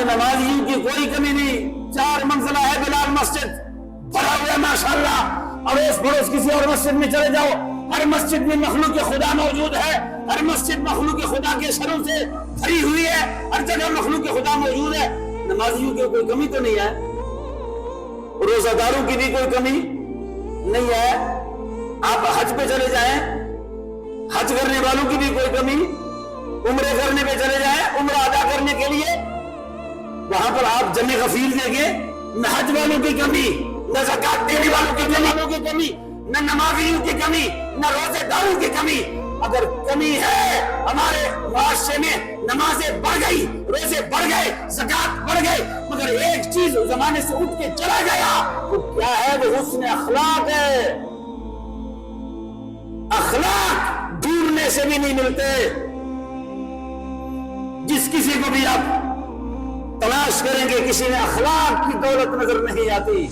آج نمازیوں کی کوئی کمی نہیں، 4 منزلہ ہے بلال مسجد، بڑا ہوا ماشاءاللہ، اڑوس پڑوس کسی اور مسجد میں چلے جاؤ، ہر مسجد میں مخلوق خدا موجود ہے، ہر مسجد مخلوق خدا کے شروں سے بھری ہوئی ہے، ہر جگہ مخلوق خدا موجود ہے، نمازیوں کی کوئی کمی تو نہیں ہے، روزہ داروں کی بھی کوئی کمی نہیں ہے۔ آپ حج پہ چلے جائیں، حج کرنے والوں کی بھی کوئی کمی، عمرے کرنے پہ چلے جائیں عمرہ ادا کرنے کے لیے، وہاں پر آپ جمع غفیر دیں گے، نہ حج والوں کی کمی، نہ زکات دینے والوں کی کمی، نہ نمازیوں کی کمی، نہ روزے داروں کی کمی۔ اگر کمی ہے ہمارے معاشرے میں، نمازیں بڑھ گئی، روزے بڑھ گئے، زکات بڑھ گئے، مگر ایک چیز زمانے سے اٹھ کے چلا گیا، وہ کیا ہے؟ وہ حسن اخلاق ہے۔ اخلاق ڈھونڈنے سے بھی نہیں ملتے، جس کسی کو بھی آپ تلاش کریں گے کسی میں اخلاق کی دولت نظر نہیں آتی۔